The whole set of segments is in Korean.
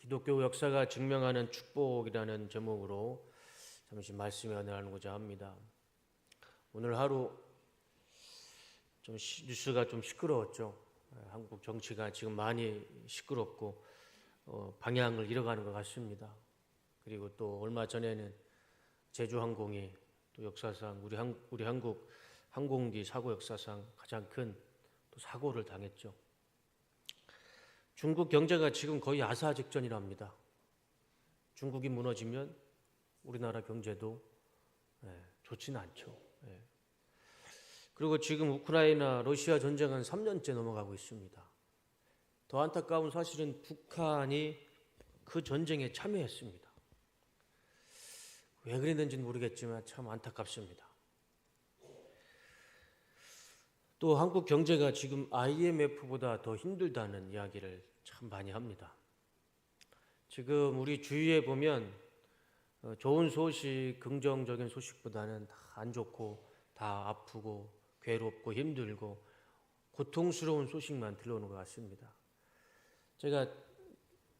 기독교 역사가 증명하는 축복이라는 제목으로 잠시 말씀을 나누고자 합니다. 오늘 하루 좀 뉴스가 좀 시끄러웠죠. 한국 정치가 지금 많이 시끄럽고 방향을 잃어가는 것 같습니다. 그리고 또 얼마 전에는 제주항공이 또 역사상 우리 한국 항공기 사고 역사상 가장 큰 또 사고를 당했죠. 중국 경제가 지금 거의 아사 직전이랍니다. 중국이 무너지면 우리나라 경제도 좋지는 않죠. 그리고 지금 우크라이나 러시아 전쟁은 3년째 넘어가고 있습니다. 더 안타까운 사실은 북한이 그 전쟁에 참여했습니다. 왜 그랬는지는 모르겠지만 참 안타깝습니다. 또 한국 경제가 지금 IMF보다 더 힘들다는 이야기를 참 많이 합니다. 지금 우리 주위에 보면 좋은 소식, 긍정적인 소식보다는 다 안 좋고 다 아프고 괴롭고 힘들고 고통스러운 소식만 들려오는 것 같습니다. 제가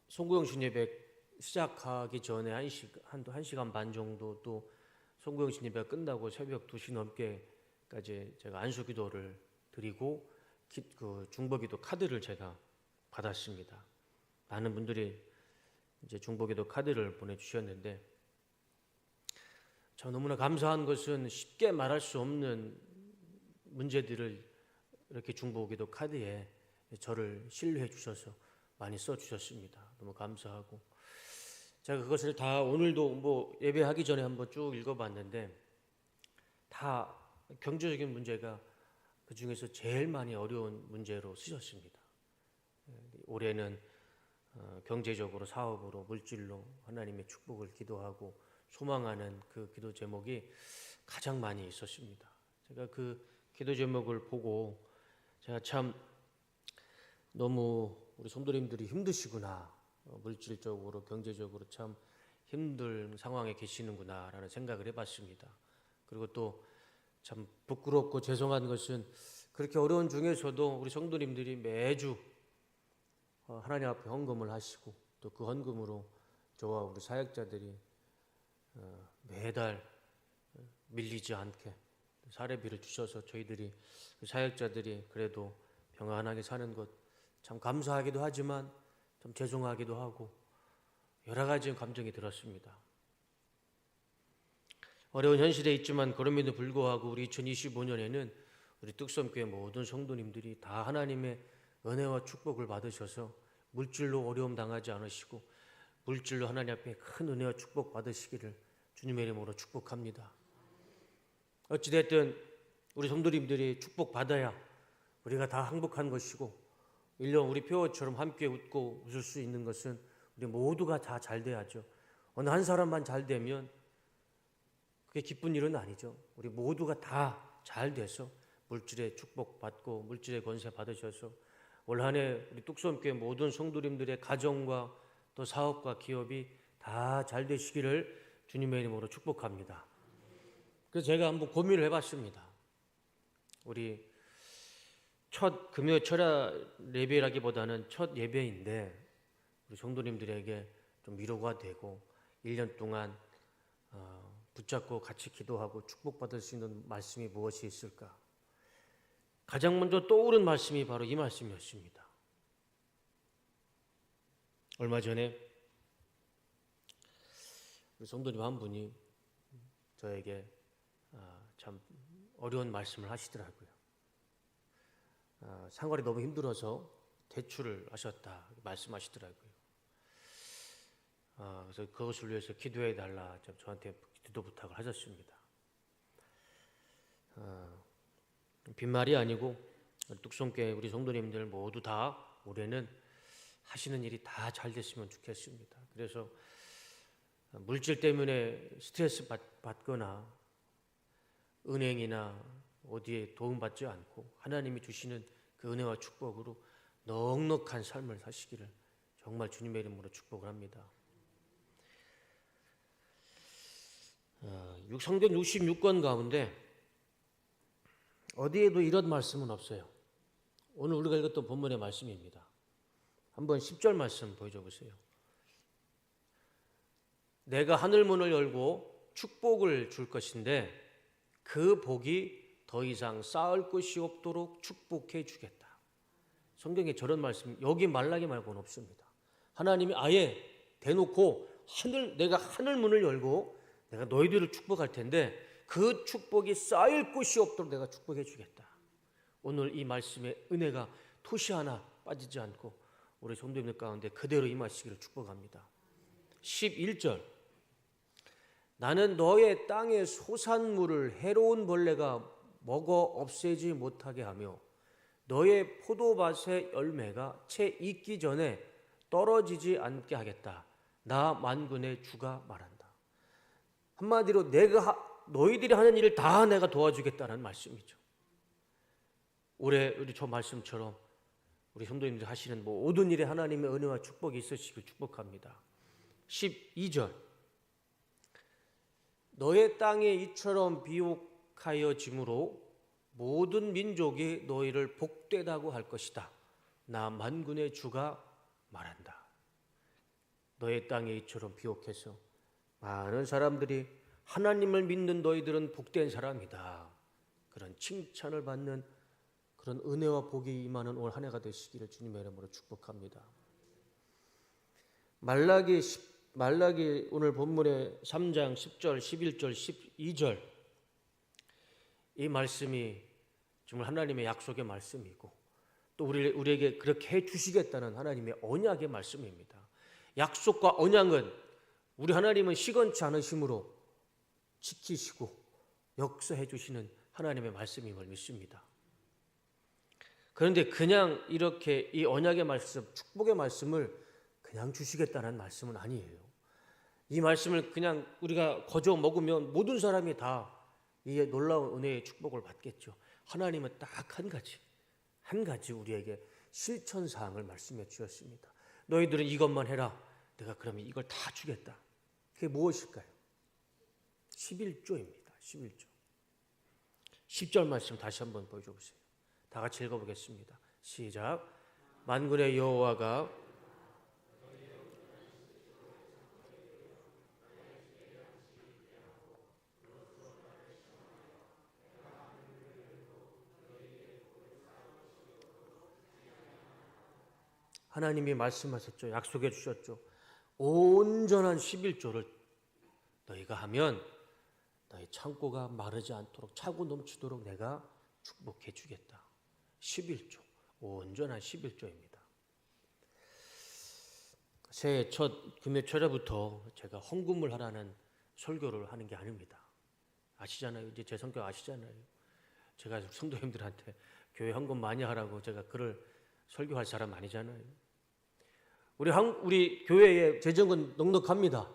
송구영신 예배 시작하기 전에 한 시간 반 정도 또 송구영신 예배가 끝나고 새벽 2시 넘게까지 제가 안수 기도를 드리고 그 중보기도 카드를 제가 받았습니다. 많은 분들이 이제 중보기도 카드를 보내주셨는데 저 너무나 감사한 것은 쉽게 말할 수 없는 문제들을 이렇게 중보기도 카드에 저를 신뢰해 주셔서 많이 써주셨습니다. 너무 감사하고 제가 그것을 다 오늘도 예배하기 전에 한번 쭉 읽어봤는데 다 경제적인 문제가 그 중에서 제일 많이 어려운 문제로 쓰셨습니다. 올해는 경제적으로, 사업으로, 물질로 하나님의 축복을 기도하고 소망하는 그 기도 제목이 가장 많이 있었습니다. 제가 그 기도 제목을 보고 제가 참 너무 우리 성도님들이 힘드시구나, 물질적으로, 경제적으로 참 힘든 상황에 계시는구나 라는 생각을 해봤습니다. 그리고 또 참 부끄럽고 죄송한 것은 그렇게 어려운 중에서도 우리 성도님들이 매주 하나님 앞에 헌금을 하시고 또 그 헌금으로 저와 우리 사역자들이 매달 밀리지 않게 사례비를 주셔서 저희들이 사역자들이 그래도 평안하게 사는 것 참 감사하기도 하지만 참 죄송하기도 하고 여러 가지 감정이 들었습니다. 어려운 현실에 있지만 그럼에도 불구하고 우리 2025년에는 우리 뚝섬교회 모든 성도님들이 다 하나님의 은혜와 축복을 받으셔서 물질로 어려움 당하지 않으시고 물질로 하나님 앞에 큰 은혜와 축복 받으시기를 주님의 이름으로 축복합니다. 어찌됐든 우리 성도님들이 축복받아야 우리가 다 행복한 것이고 1년 우리 표어처럼 함께 웃고 웃을 수 있는 것은 우리 모두가 다 잘 돼야죠. 어느 한 사람만 잘 되면 그게 기쁜 일은 아니죠. 우리 모두가 다 잘 돼서 물질의 축복받고 물질의 권세 받으셔서 올 한 해 우리 뚝섬교회 모든 성도님들의 가정과 또 사업과 기업이 다 잘 되시기를 주님의 이름으로 축복합니다. 그래서 제가 한번 고민을 해봤습니다. 우리 첫 금요 철야 예배라기보다는 첫 예배인데 우리 성도님들에게 좀 위로가 되고 1년 동안 붙잡고 같이 기도하고 축복받을 수 있는 말씀이 무엇이 있을까? 가장 먼저 떠오른 말씀이 바로 이 말씀이었습니다. 얼마 전에 우리 성도님 한 분이 저에게 참 어려운 말씀을 하시더라고요. 생활이 너무 힘들어서 대출을 하셨다 말씀하시더라고요. 그래서 그것을 위해서 기도해 달라 저한테 기도 부탁을 하셨습니다. 빈말이 아니고 뚝섬교회 우리 성도님들 모두 다 올해는 하시는 일이 다 잘 됐으면 좋겠습니다. 그래서 물질 때문에 스트레스 받거나 은행이나 어디에 도움받지 않고 하나님이 주시는 그 은혜와 축복으로 넉넉한 삶을 사시기를 정말 주님의 이름으로 축복을 합니다. 성경 66권 가운데 어디에도 이런 말씀은 없어요. 오늘 우리가 읽었던 본문의 말씀입니다. 한번 10절 말씀 보여줘 보세요. 내가 하늘 문을 열고 축복을 줄 것인데 그 복이 더 이상 쌓을 것이 없도록 축복해 주겠다. 성경에 저런 말씀 여기 말라기 말고는 없습니다. 하나님이 아예 대놓고 내가 하늘 문을 열고 내가 너희들을 축복할 텐데 그 축복이 쌓일 곳이 없도록 내가 축복해 주겠다. 오늘 이 말씀에 은혜가 토시 하나 빠지지 않고 우리 성도님들 가운데 그대로 임하시기를 축복합니다. 11절 나는 너의 땅의 소산물을 해로운 벌레가 먹어 없애지 못하게 하며 너의 포도밭의 열매가 채 익기 전에 떨어지지 않게 하겠다. 나 만군의 주가 말한다. 한마디로 너희들이 하는 일을 다 내가 도와주겠다는 말씀이죠. 올해 우리 저 말씀처럼 우리 성도님들 하시는 모든 일에 하나님의 은혜와 축복이 있으시길 축복합니다. 12절 너의 땅에 이처럼 비옥하여짐으로 모든 민족이 너희를 복되다고 할 것이다. 나 만군의 주가 말한다. 너의 땅에 이처럼 비옥해서 많은 사람들이 하나님을 믿는 너희들은 복된 사람이다. 그런 칭찬을 받는 그런 은혜와 복이 임하는 올 한 해가 되시기를 주님의 이름으로 축복합니다. 말라기 오늘 본문의 3장 10절, 11절, 12절 이 말씀이 정말 하나님의 약속의 말씀이고 또 우리에게 그렇게 해주시겠다는 하나님의 언약의 말씀입니다. 약속과 언약은 우리 하나님은 시건치 않으심으로 지키시고 역사해 주시는 하나님의 말씀임을 믿습니다. 그런데 그냥 이렇게 이 언약의 말씀, 축복의 말씀을 그냥 주시겠다는 말씀은 아니에요. 이 말씀을 그냥 우리가 거저 먹으면 모든 사람이 다 이 놀라운 은혜의 축복을 받겠죠. 하나님은 딱 한 가지 우리에게 실천사항을 말씀해 주셨습니다. 너희들은 이것만 해라. 내가 그러면 이걸 다 주겠다. 그게 무엇일까요? 11조입니다. 11조. 10절 말씀 다시 한번 보여줘 보세요. 다 같이 읽어보겠습니다. 시작. 만군의 여호와가 하나님이 말씀하셨죠. 약속해 주셨죠. 온전한 11조를 너희가 하면 너희 창고가 마르지 않도록 차고 넘치도록 내가 축복해 주겠다. 11조, 온전한 11조입니다. 새해 첫 금요 초려부터 제가 헌금을 하라는 설교를 하는 게 아닙니다. 아시잖아요. 이제 제 성격 아시잖아요. 제가 성도님들한테 교회 헌금 많이 하라고 제가 글을 설교할 사람 아니잖아요. 우리 교회의 재정은 넉넉합니다.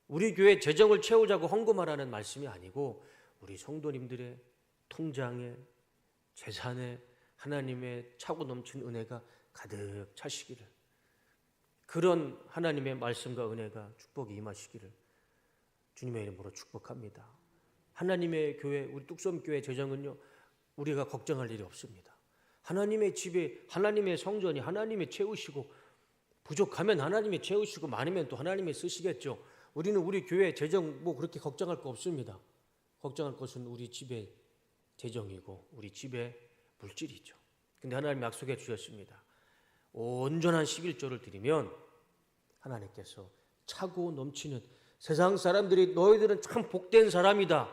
우리 교회 재정을 채우자고 헌금하라는 말씀이 아니고 우리 성도님들의 통장에 재산에 하나님의 차고 넘친 은혜가 가득 차시기를 그런 하나님의 말씀과 은혜가 축복이 임하시기를 주님의 이름으로 축복합니다. 하나님의 교회 우리 뚝섬교회 재정은요 우리가 걱정할 일이 없습니다. 하나님의 집에 하나님의 성전이 하나님이 채우시고 부족하면 하나님이 채우시고 많으면 또 하나님이 쓰시겠죠. 우리는 우리 교회 재정 그렇게 걱정할 거 없습니다. 걱정할 것은 우리 집의 재정이고 우리 집의 물질이죠. 근데 하나님 약속해 주셨습니다. 온전한 11조를 드리면 하나님께서 차고 넘치는 세상 사람들이 너희들은 참 복된 사람이다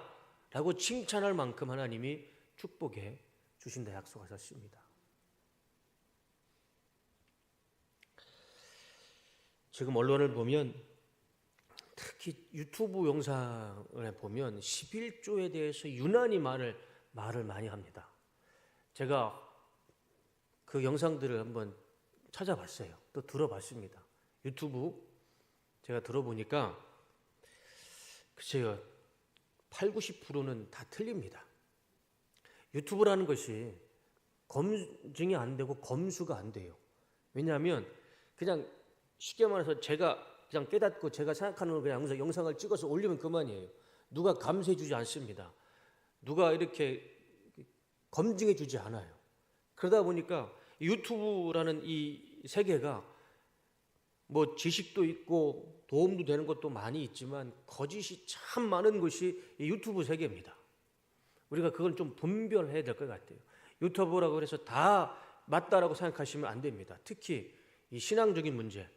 라고 칭찬할 만큼 하나님이 축복해 주신다 약속하셨습니다. 지금 언론을 보면 특히 유튜브 영상을 보면 11조에 대해서 유난히 말을 많이 합니다. 제가 그 영상들을 한번 찾아봤어요. 또 들어봤습니다. 유튜브 제가 들어보니까 글쎄요 80~90%는 다 틀립니다. 유튜브라는 것이 검증이 안 되고 검수가 안 돼요. 왜냐하면 그냥 쉽게 말해서 제가 그냥 깨닫고 제가 생각하는 걸 그냥 영상을 찍어서 올리면 그만이에요. 누가 감수해 주지 않습니다. 누가 이렇게 검증해 주지 않아요. 그러다 보니까 유튜브라는 이 세계가 뭐 지식도 있고 도움도 되는 것도 많이 있지만 거짓이 참 많은 것이 이 유튜브 세계입니다. 우리가 그걸 좀 분별해야 될 것 같아요. 유튜버라고 해서 다 맞다라고 생각하시면 안 됩니다. 특히 이 신앙적인 문제,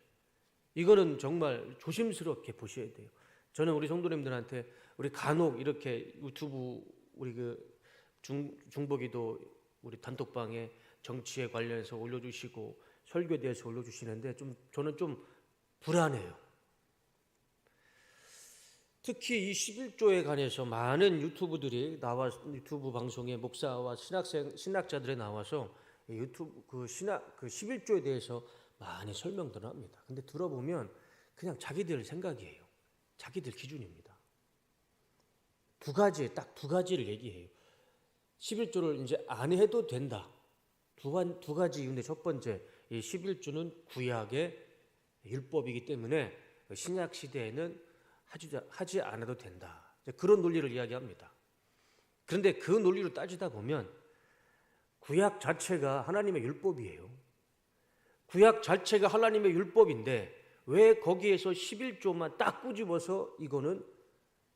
이거는 정말 조심스럽게 보셔야 돼요. 저는 우리 성도님들한테 우리 간혹 이렇게 유튜브 우리 그 중보기도 우리 단톡방에 정치에 관련해서 올려주시고 설교에 대해서 올려주시는데 저는 좀 불안해요. 특히 이 11조에 관해서 많은 유튜브들이 유튜브 방송에 목사와 신학자들이 나와서 유튜브 그 11조에 대해서 많이 설명들을 합니다. 근데 들어보면 그냥 자기들 생각이에요. 자기들 기준입니다. 딱 두 가지를 얘기해요. 11조를 이제 안 해도 된다. 두 가지 이유인데, 첫 번째, 이 11조는 구약의 율법이기 때문에 신약 시대에는 하지 않아도 된다. 그런 논리를 이야기합니다. 그런데 그 논리로 따지다 보면 구약 자체가 하나님의 율법이에요. 구약 자체가 하나님의 율법인데 왜 거기에서 11조만 딱 꼬집어서 이거는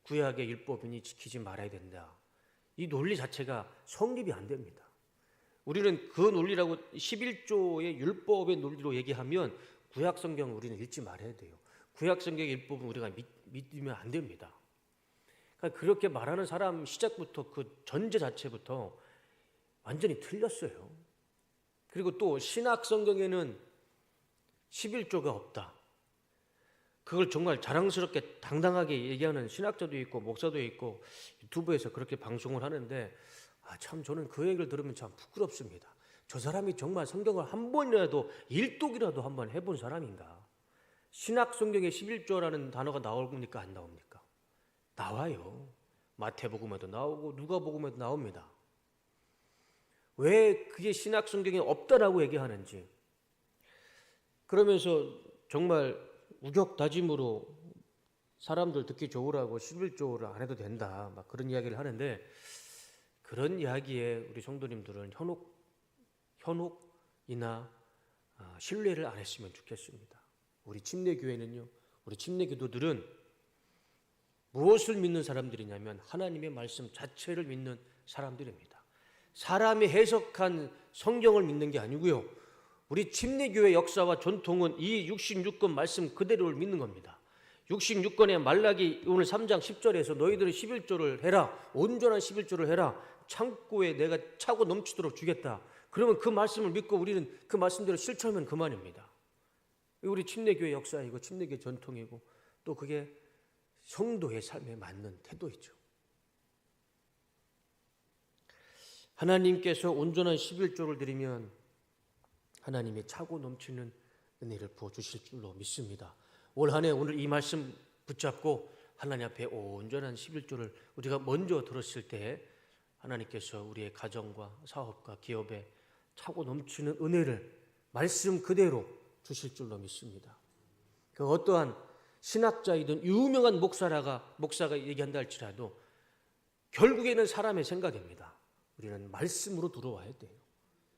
구약의 율법이니 지키지 말아야 된다. 이 논리 자체가 성립이 안 됩니다. 우리는 그 논리라고 11조의 율법의 논리로 얘기하면 구약 성경을 우리는 읽지 말아야 돼요. 구약 성경의 율법은 우리가 믿으면 안 됩니다. 그러니까 그렇게 말하는 사람 시작부터 그 전제 자체부터 완전히 틀렸어요. 그리고 또 신약 성경에는 11조가 없다. 그걸 정말 자랑스럽게 당당하게 얘기하는 신학자도 있고 목사도 있고 유튜브에서 그렇게 방송을 하는데 참 저는 그 얘기를 들으면 참 부끄럽습니다. 저 사람이 정말 성경을 한 번이라도 일독이라도 한번 해본 사람인가? 신약 성경에 11조라는 단어가 나옵니까? 안 나옵니까? 나와요. 마태복음에도 나오고 누가복음에도 나옵니다. 왜 그게 신약 성경에 없다라고 얘기하는지, 그러면서 정말 우격다짐으로 사람들 듣기 좋으라고 11조를 안 해도 된다, 막 그런 이야기를 하는데, 그런 이야기에 우리 성도님들은 현혹이나 신뢰를 안 했으면 좋겠습니다. 우리 침례교회는요, 우리 침례교도들은 무엇을 믿는 사람들이냐면 하나님의 말씀 자체를 믿는 사람들입니다. 사람이 해석한 성경을 믿는 게 아니고요, 우리 침례교회 역사와 전통은 이 66권 말씀 그대로를 믿는 겁니다. 66권의 말라기 오늘 3장 10절에서 너희들은 11조를 해라, 온전한 11조를 해라, 창고에 내가 차고 넘치도록 주겠다. 그러면 그 말씀을 믿고 우리는 그 말씀대로 실천하면 그만입니다. 우리 침례교회 역사이고 침례교회 전통이고 또 그게 성도의 삶에 맞는 태도이죠. 하나님께서 온전한 11조를 드리면 하나님의 차고 넘치는 은혜를 부어주실 줄로 믿습니다. 올 한 해 오늘 이 말씀 붙잡고 하나님 앞에 온전한 11조를 우리가 먼저 들었을 때 하나님께서 우리의 가정과 사업과 기업에 차고 넘치는 은혜를 말씀 그대로 주실 줄로 믿습니다. 그 어떠한 신학자이든 유명한 목사가 얘기한다 할지라도 결국에는 사람의 생각입니다. 우리는 말씀으로 들어와야 돼요.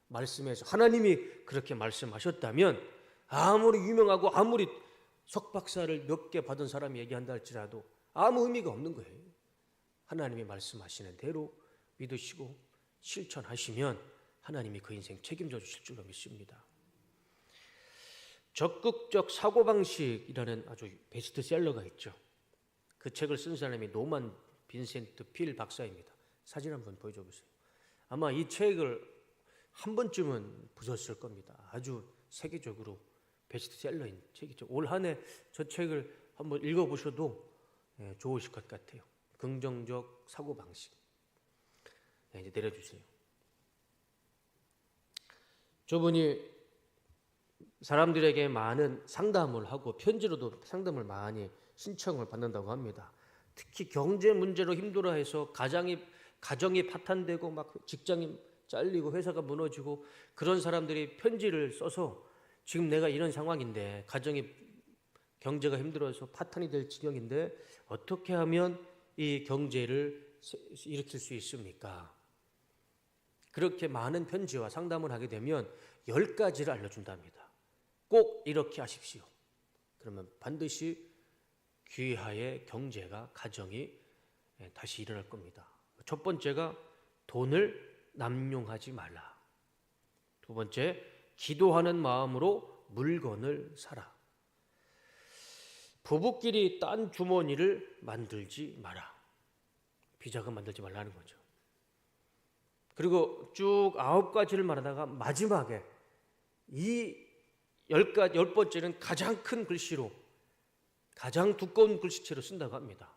말씀에서 하나님이 그렇게 말씀하셨다면 아무리 유명하고 아무리 석박사를 몇 개 받은 사람이 얘기한다 할지라도 아무 의미가 없는 거예요. 하나님이 말씀하시는 대로 믿으시고 실천하시면 하나님이 그 인생 책임져 주실 줄로 믿습니다. 적극적 사고방식이라는 아주 베스트셀러가 있죠. 그 책을 쓴 사람이 노만 빈센트 필 박사입니다. 사진 한번 보여줘 보세요. 아마 이 책을 한 번쯤은 보셨을 겁니다. 아주 세계적으로 베스트셀러인 책이죠. 올 한 해 저 책을 한번 읽어보셔도 좋으실 것 같아요. 긍정적 사고방식. 이제 내려주세요. 저분이 사람들에게 많은 상담을 하고 편지로도 상담을 많이 신청을 받는다고 합니다. 특히 경제 문제로 힘들어해서 가정이 파탄되고 막 직장이 잘리고 회사가 무너지고 그런 사람들이 편지를 써서 지금 내가 이런 상황인데 경제가 힘들어서 파탄이 될 지경인데 어떻게 하면 이 경제를 일으킬 수 있습니까? 그렇게 많은 편지와 상담을 하게 되면 10가지를 알려준답니다. 꼭 이렇게 하십시오. 그러면 반드시 귀하의 경제가 가정이 다시 일어날 겁니다. 첫 번째가 돈을 남용하지 말라. 두 번째, 기도하는 마음으로 물건을 사라. 부부끼리 딴 주머니를 만들지 마라. 비자금 만들지 말라는 거죠. 그리고 쭉 9가지를 말하다가 마지막에 이 10번째는 가장 큰 글씨로, 가장 두꺼운 글씨체로 쓴다고 합니다.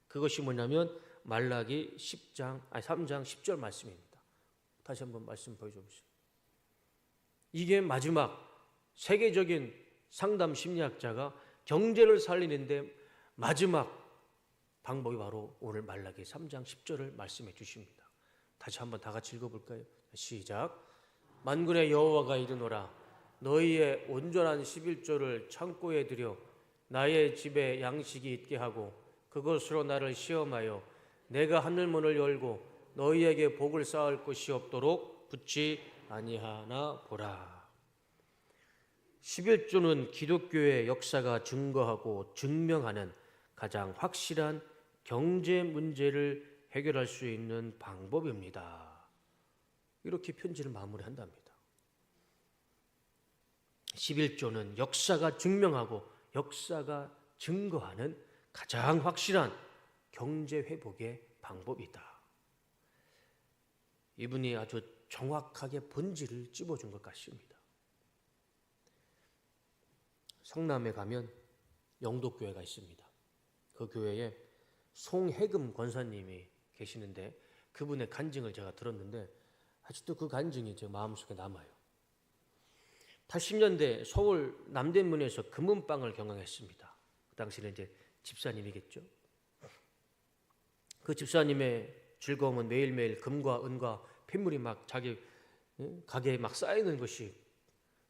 그것이 뭐냐면 말라기 3장 10절 말씀입니다. 다시 한번 말씀 보여주십시오. 이게 마지막 세계적인 상담 심리학자가 경제를 살리는데 마지막 방법이 바로 오늘 말라기 3장 10절을 말씀해 주십니다. 다시 한번 다 같이 읽어볼까요? 시작. 만군의 여호와가 이르노라. 너희의 온전한 11조를 창고에 들여 나의 집에 양식이 있게 하고 그것으로 나를 시험하여 내가 하늘문을 열고 너희에게 복을 쌓을 것이 없도록 붙지 아니하나 보라. 11조는 기독교의 역사가 증거하고 증명하는 가장 확실한 경제 문제를 해결할 수 있는 방법입니다. 이렇게 편지를 마무리한답니다. 11조는 역사가 증명하고 역사가 증거하는 가장 확실한 경제 회복의 방법이다. 이분이 아주 정확하게 본질을 찝어준 것 같습니다. 성남에 가면 영도교회가 있습니다. 그 교회에 송해금 권사님이 계시는데 그분의 간증을 제가 들었는데 아직도 그 간증이 제 마음속에 남아요. 80년대 서울 남대문에서 금은방을 경영했습니다. 그 당시는 이제 집사님이겠죠. 그 집사님의 즐거움은 매일매일 금과 은과 핏물이 막 자기 가게에 막 쌓이는 것이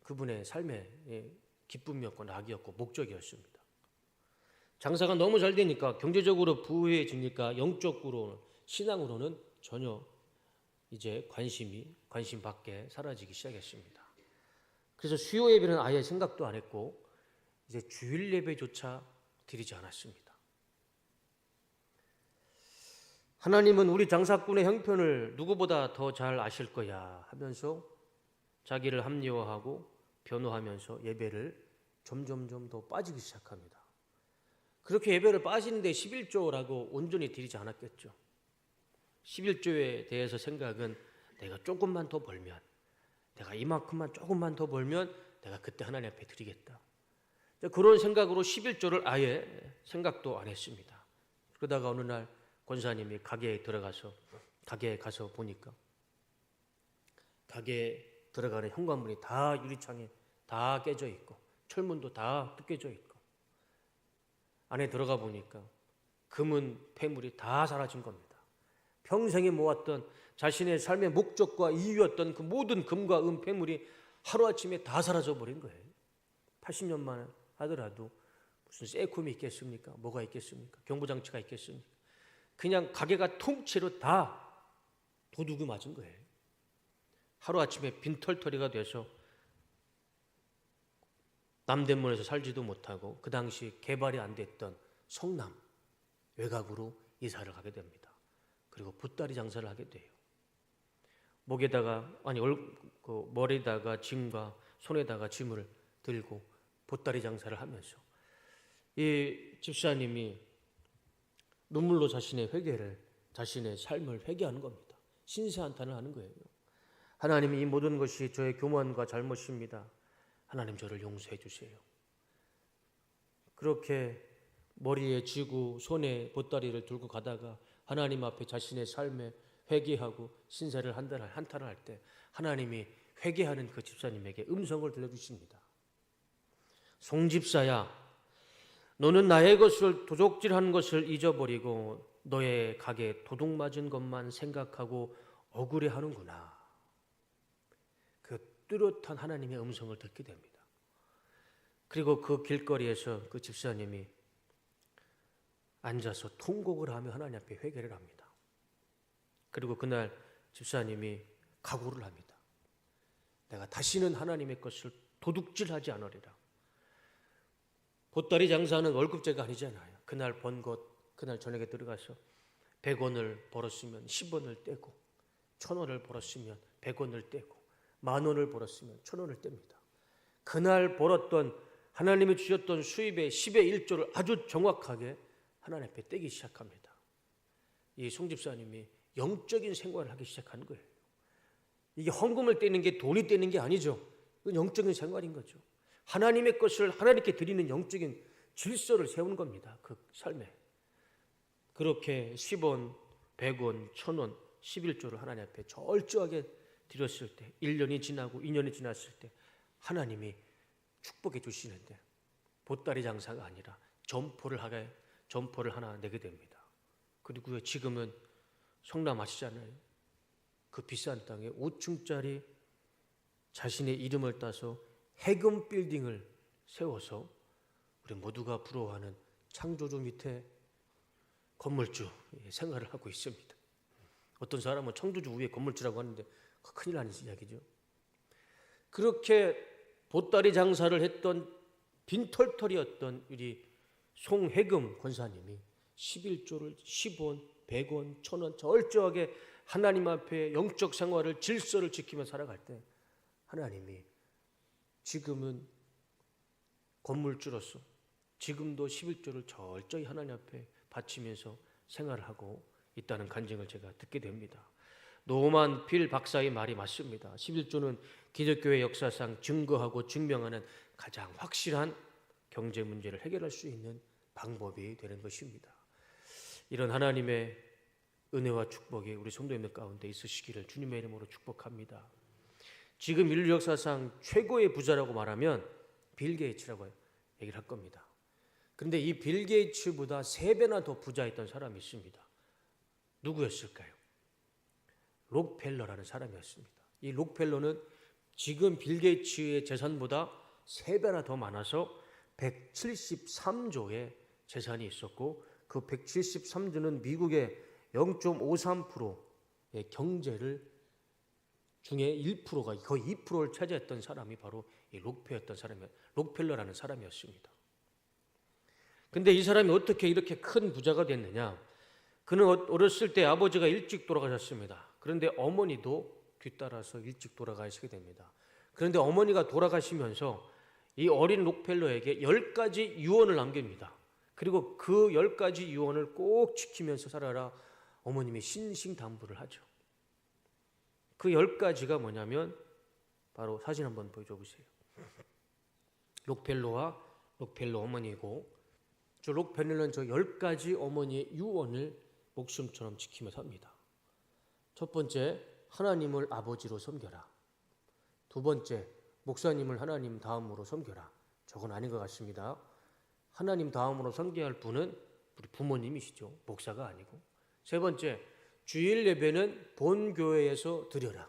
그분의 삶의 기쁨이었고 낙이었고 목적이었습니다. 장사가 너무 잘 되니까 경제적으로 부유해지니까 영적으로 신앙으로는 전혀 이제 관심 밖에 사라지기 시작했습니다. 그래서 수요 예배는 아예 생각도 안 했고 이제 주일 예배조차 드리지 않았습니다. 하나님은 우리 장사꾼의 형편을 누구보다 더 잘 아실 거야 하면서 자기를 합리화하고 변호하면서 예배를 점점점 더 빠지기 시작합니다. 그렇게 예배를 빠지는데 11조라고 온전히 드리지 않았겠죠. 11조에 대해서 생각은 내가 조금만 더 벌면, 내가 이만큼만 조금만 더 벌면 내가 그때 하나님 앞에 드리겠다. 그런 생각으로 11조를 아예 생각도 안 했습니다. 그러다가 어느 날 권사님이 가게에 가서 보니까 가게에 들어가는 현관문이 다 유리창에 다 깨져 있고 철문도 다 깨져 있고 안에 들어가 보니까 금은 폐물이 다 사라진 겁니다. 평생에 모았던 자신의 삶의 목적과 이유였던 그 모든 금과 은 폐물이 하루아침에 다 사라져 버린 거예요. 80년만 하더라도 무슨 세콤이 있겠습니까? 뭐가 있겠습니까? 경보장치가 있겠습니까? 그냥 가게가 통째로 다 도둑이 맞은 거예요. 하루아침에 빈털터리가 돼서 남대문에서 살지도 못하고 그 당시 개발이 안 됐던 성남 외곽으로 이사를 가게 됩니다. 그리고 보따리 장사를 하게 돼요. 머리에다가 짐과 손에다가 짐을 들고 보따리 장사를 하면서 이 집사님이 눈물로 자신의 삶을 회개하는 겁니다. 신세한탄을 하는 거예요. 하나님, 이 모든 것이 저의 교만과 잘못입니다. 하나님, 저를 용서해 주세요. 그렇게 머리에 쥐고 손에 보따리를 들고 가다가 하나님 앞에 자신의 삶에 회개하고 신세를 한탄을 할 때 하나님이 회개하는 그 집사님에게 음성을 들려주십니다. 송집사야, 너는 나의 것을 도적질한 것을 잊어버리고 너의 가게 도둑 맞은 것만 생각하고 억울해하는구나. 그 뚜렷한 하나님의 음성을 듣게 됩니다. 그리고 그 길거리에서 그 집사님이 앉아서 통곡을 하며 하나님 앞에 회개를 합니다. 그리고 그날 집사님이 각오를 합니다. 내가 다시는 하나님의 것을 도둑질하지 않으리라. 보따리 장사는 월급제가 아니잖아요. 그날 번 것, 그날 저녁에 들어가서 100원을 벌었으면 10원을 떼고, 1000원을 벌었으면 100원을 떼고, 10,000원을 벌었으면 1000원을 뗍니다. 그날 벌었던 하나님이 주셨던 수입의 10의 1조를 아주 정확하게 하나님 앞에 떼기 시작합니다. 이 송 집사님이 영적인 생활을 하기 시작한 거예요. 이게 헌금을 떼는 게 돈이 떼는 게 아니죠. 이건 영적인 생활인 거죠. 하나님의 것을 하나님께 드리는 영적인 질서를 세우는 겁니다. 그 삶에. 그렇게 10원, 100원, 1000원, 11조를 하나님 앞에 철저하게 드렸을 때 1년이 지나고 2년이 지났을 때 하나님이 축복해 주시는데 보따리 장사가 아니라 점포를 하나 내게 됩니다. 그리고 지금은 성남 아시잖아요. 그 비싼 땅에 5층짜리 자신의 이름을 따서 해금 빌딩을 세워서 우리 모두가 부러워하는 창조주 밑에 건물주 생활을 하고 있습니다. 어떤 사람은 창조주 위에 건물주라고 하는데 큰일 나는 이야기죠. 그렇게 보따리 장사를 했던 빈털털이었던 우리 송해금 권사님이 11조를 10원, 100원, 1000원 철저하게 하나님 앞에 영적 생활을 질서를 지키며 살아갈 때 하나님이 지금은 건물주로서 지금도 11조를 철저히 하나님 앞에 바치면서 생활을 하고 있다는 간증을 제가 듣게 됩니다. 노만 필 박사의 말이 맞습니다. 11조는 기독교의 역사상 증거하고 증명하는 가장 확실한 경제 문제를 해결할 수 있는 방법이 되는 것입니다. 이런 하나님의 은혜와 축복이 우리 성도님들 가운데 있으시기를 주님의 이름으로 축복합니다. 지금 인류 역사상 최고의 부자라고 말하면 빌 게이츠라고 얘기를 할 겁니다. 그런데 이 빌 게이츠보다 3배나 더 부자였던 사람이 있습니다. 누구였을까요? 록펠러라는 사람이었습니다. 이 록펠러는 지금 빌 게이츠의 재산보다 3배나 더 많아서 173조의 재산이 있었고 그 173조는 미국의 0.53%의 경제를 중에 1%가 거의 2%를 차지했던 사람이 바로 이 록펠러라는 사람이었습니다. 근데 이 사람이 어떻게 이렇게 큰 부자가 됐느냐? 그는 어렸을 때 아버지가 일찍 돌아가셨습니다. 그런데 어머니도 뒤따라서 일찍 돌아가시게 됩니다. 그런데 어머니가 돌아가시면서 이 어린 록펠러에게 10가지 유언을 남깁니다. 그리고 그 10가지 유언을 꼭 지키면서 살아라 어머님이 신신당부를 하죠. 그 10가지가 뭐냐면 바로 사진 한번 보여줘 보세요. 록펠러와 록펠러 어머니고 저 록펠러는 저 10가지 어머니의 유언을 목숨처럼 지키며 삽니다. 첫 번째, 하나님을 아버지로 섬겨라. 두 번째, 목사님을 하나님 다음으로 섬겨라. 저건 아닌 것 같습니다. 하나님 다음으로 섬겨야 할 분은 우리 부모님이시죠. 목사가 아니고. 세 번째, 주일 예배는 본교회에서 드려라.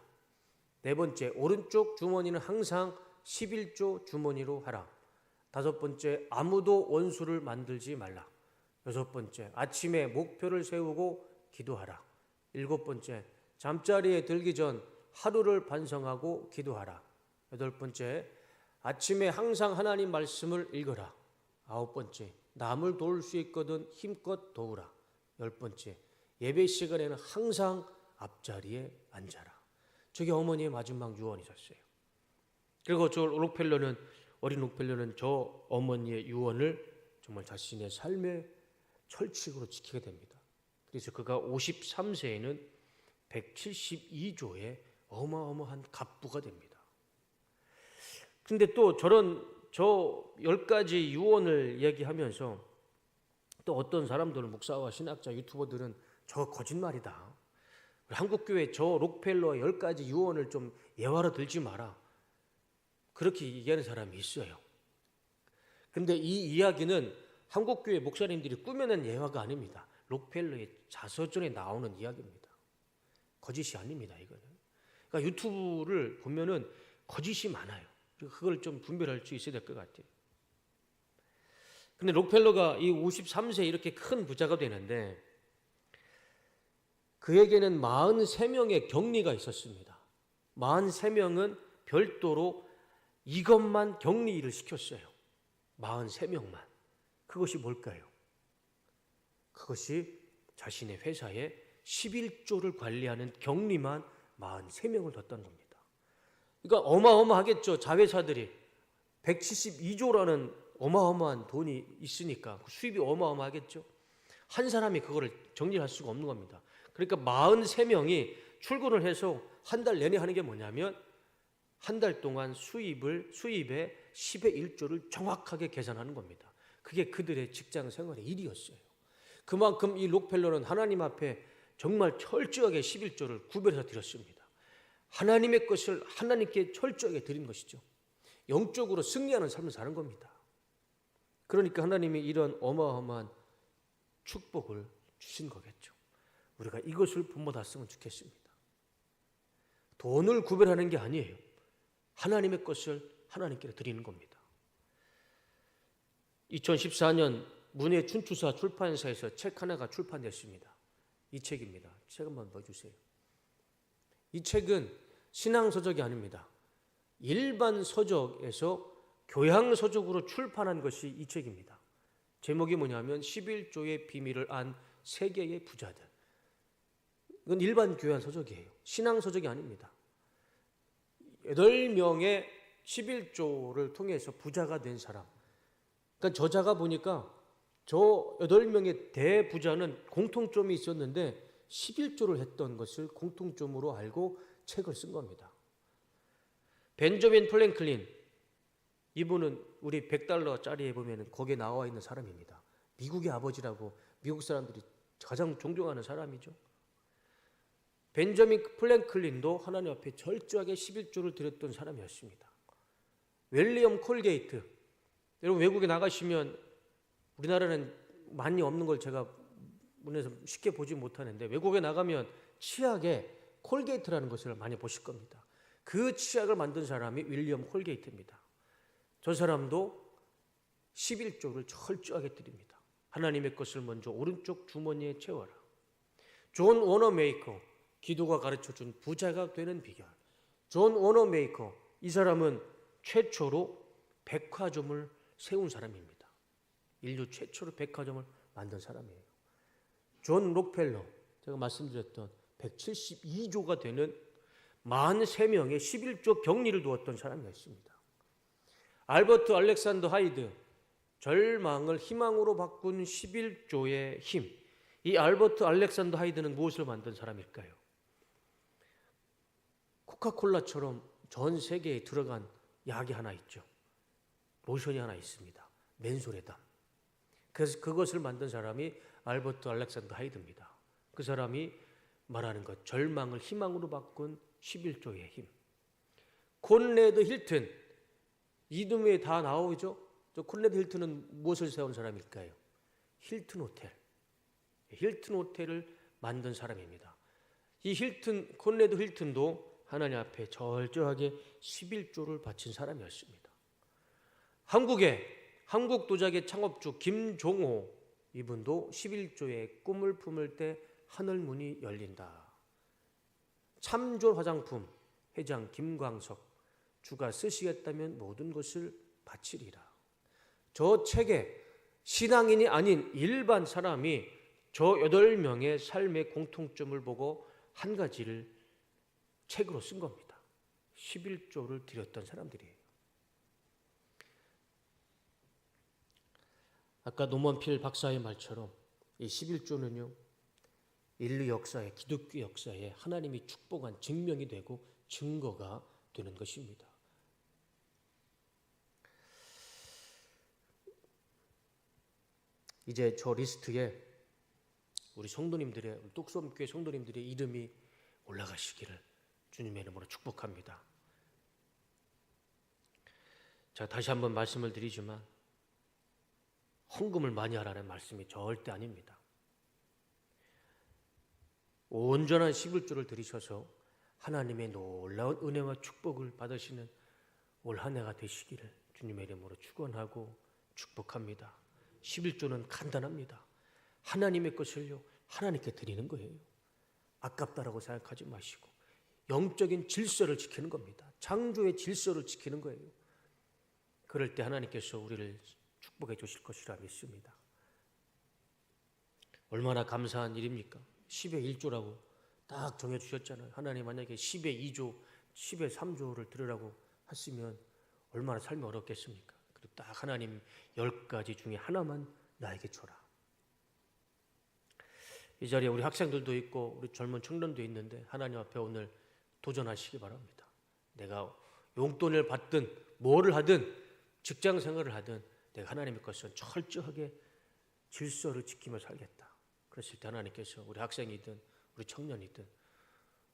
네 번째, 오른쪽 주머니는 항상 11조 주머니로 하라. 다섯 번째, 아무도 원수를 만들지 말라. 여섯 번째, 아침에 목표를 세우고 기도하라. 일곱 번째, 잠자리에 들기 전 하루를 반성하고 기도하라. 여덟 번째, 아침에 항상 하나님 말씀을 읽어라. 아홉 번째, 남을 도울 수 있거든 힘껏 도우라. 열 번째, 예배 시간에는 항상 앞자리에 앉아라. 저게 어머니의 마지막 유언이셨어요. 그리고 저 어린 록펠러는 저 어머니의 유언을 정말 자신의 삶의 철칙으로 지키게 됩니다. 그래서 그가 53세에는 172조의 어마어마한 갑부가 됩니다. 근데 또 저 10가지 유언을 얘기하면서 또 어떤 사람들은 목사와 신학자, 유튜버들은 저거 거짓말이다. 한국교회 저 록펠러의 10가지 유언을 좀 예화로 들지 마라. 그렇게 얘기하는 사람이 있어요. 근데 이 이야기는 한국교회 목사님들이 꾸며낸 예화가 아닙니다. 록펠러의 자서전에 나오는 이야기입니다. 거짓이 아닙니다, 이거는. 그러니까 유튜브를 보면은 거짓이 많아요. 그걸 좀 분별할 수 있어야 될 것 같아요. 근데 록펠러가 이 53세에 이렇게 큰 부자가 되는데 그에게는 43명의 격리가 있었습니다. 43명은 별도로 이것만 격리 일을 시켰어요. 43명만. 그것이 뭘까요? 그것이 자신의 회사에 11조를 관리하는 경리만 43명을 뒀다는 겁니다. 그러니까 어마어마하겠죠. 자회사들이 172조라는 어마어마한 돈이 있으니까 수입이 어마어마하겠죠. 한 사람이 그거를 정리할 수가 없는 겁니다. 그러니까 43명이 출근을 해서 한 달 내내 하는 게 뭐냐면 한 달 동안 수입의 10의 1조를 정확하게 계산하는 겁니다. 그게 그들의 직장 생활의 일이었어요. 그만큼 이 록펠러는 하나님 앞에 정말 철저하게 11조를 구별해서 드렸습니다. 하나님의 것을 하나님께 철저하게 드린 것이죠. 영적으로 승리하는 삶을 사는 겁니다. 그러니까 하나님이 이런 어마어마한 축복을 주신 거겠죠. 우리가 이것을 본받았으면 좋겠습니다. 돈을 구별하는 게 아니에요. 하나님의 것을 하나님께 드리는 겁니다. 2014년 문해춘추사 출판사에서 책 하나가 출판됐습니다. 이 책입니다. 책 한번 넣어주세요. 이 책은 신앙서적이 아닙니다. 일반 서적에서 교양서적으로 출판한 것이 이 책입니다. 제목이 뭐냐면 11조의 비밀을 안 세계의 부자들. 이건 일반 교양서적이에요. 신앙서적이 아닙니다. 8명의 11조를 통해서 부자가 된 사람. 그러니까 저자가 보니까 저 8명의 대부자는 공통점이 있었는데 11조를 했던 것을 공통점으로 알고 책을 쓴 겁니다. 벤저민 플랭클린, 이분은 우리 $100짜리에 보면 거기에 나와 있는 사람입니다. 미국의 아버지라고 미국 사람들이 가장 존경하는 사람이죠. 벤저민 플랭클린도 하나님 앞에 철저하게 11조를 드렸던 사람이었습니다. 윌리엄 콜게이트, 여러분 외국에 나가시면 우리나라는 많이 없는 걸 제가 문에서 쉽게 보지 못하는데 외국에 나가면 치약에 콜게이트라는 것을 많이 보실 겁니다. 그 치약을 만든 사람이 윌리엄 콜게이트입니다. 저 사람도 11조를 철저하게 드립니다. 하나님의 것을 먼저 오른쪽 주머니에 채워라. 존 워너메이커, 기도가 가르쳐준 부자가 되는 비결. 존 워너메이커, 이 사람은 최초로 백화점을 세운 사람입니다. 인류 최초로 백화점을 만든 사람이에요. 존 록펠러, 제가 말씀드렸던 172조가 되는 43명의 11조 격리를 두었던 사람이었습니다. 알버트 알렉산더 하이드, 절망을 희망으로 바꾼 11조의 힘. 이 알버트 알렉산더 하이드는 무엇을 만든 사람일까요? 코카콜라처럼 전 세계에 들어간 약이 하나 있죠. 로션이 하나 있습니다. 맨소레담. 그래서 그것을 만든 사람이 알버트 알렉산더 하이드입니다. 그 사람이 말하는 것, 절망을 희망으로 바꾼 11조의 힘. 콘레드 힐튼, 이름에 다 나오죠. 저 콘레드 힐튼은 무엇을 세운 사람일까요? 힐튼 호텔. 힐튼 호텔을 만든 사람입니다. 이 콘레드 힐튼도 하나님 앞에 철저하게 11조를 바친 사람이었습니다. 한국 도자기 창업주 김종호, 이분도 11조의 꿈을 품을 때 하늘문이 열린다. 참조 화장품 회장 김광석, 주가 쓰시겠다면 모든 것을 바치리라. 저 책에 신앙인이 아닌 일반 사람이 저 8명의 삶의 공통점을 보고 한 가지를 책으로 쓴 겁니다. 11조를 드렸던 사람들이에요. 아까 노먼필 박사의 말처럼 이 11조는요, 인류 역사에, 기독교 역사에 하나님이 축복한 증명이 되고 증거가 되는 것입니다. 이제 저 리스트에 우리 성도님들의, 뚝섬교회 성도님들의 이름이 올라가시기를 주님의 이름으로 축복합니다. 자, 다시 한번 말씀을 드리지만 헌금을 많이 하라는 말씀이 절대 아닙니다. 온전한 11조를 드리셔서 하나님의 놀라운 은혜와 축복을 받으시는 올 한 해가 되시기를 주님의 이름으로 축원하고 축복합니다. 11조는 간단합니다. 하나님의 것을요, 하나님께 드리는 거예요. 아깝다라고 생각하지 마시고 영적인 질서를 지키는 겁니다. 창조의 질서를 지키는 거예요. 그럴 때 하나님께서 우리를 축복해 주실 것이라 믿습니다. 얼마나 감사한 일입니까? 10의 1조라고 딱 정해주셨잖아요. 하나님 만약에 10의 2조, 10의 3조를 들으라고 했으면 얼마나 삶이 어렵겠습니까? 그리고 딱 하나님 10가지 중에 하나만 나에게 줘라. 이 자리에 우리 학생들도 있고 우리 젊은 청년도 있는데 하나님 앞에 오늘 도전하시기 바랍니다. 내가 용돈을 받든 뭐를 하든 직장 생활을 하든 내가 하나님의 것은 철저하게 질서를 지키며 살겠다. 그랬을 때 하나님께서 우리 학생이든 우리 청년이든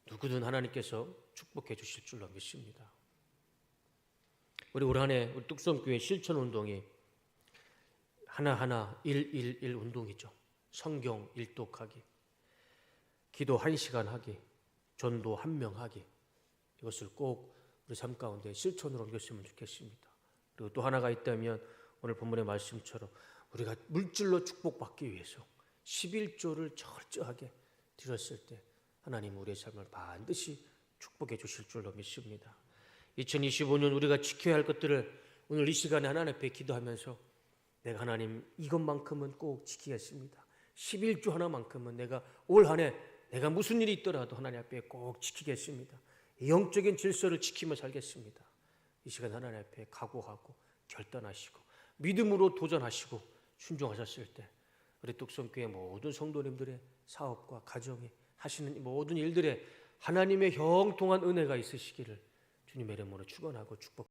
누구든 하나님께서 축복해 주실 줄로 믿습니다. 우리 올 한 해 우리 뚝섬교회 실천운동이 하나하나 111 운동이죠. 성경 일독하기, 기도 1시간 하기, 전도 1명 하기, 이것을 꼭 우리 삶 가운데 실천으로 옮겼으면 좋겠습니다. 그리고 또 하나가 있다면 오늘 본문의 말씀처럼 우리가 물질로 축복받기 위해서 11조를 철저하게 드렸을 때 하나님 우리의 삶을 반드시 축복해 주실 줄로 믿습니다. 2025년 우리가 지켜야 할 것들을 오늘 이 시간에 하나님 앞에 기도하면서 내가 하나님 이것만큼은 꼭 지키겠습니다. 11조 하나만큼은 내가 올 한 해 내가 무슨 일이 있더라도 하나님 앞에 꼭 지키겠습니다. 영적인 질서를 지키며 살겠습니다. 이 시간 하나님 앞에 각오하고 결단하시고 믿음으로 도전하시고 순종하셨을 때 우리 뚝섬교회 모든 성도님들의 사업과 가정에 하시는 모든 일들에 하나님의 형통한 은혜가 있으시기를 주님의 이름으로 축원하고 축복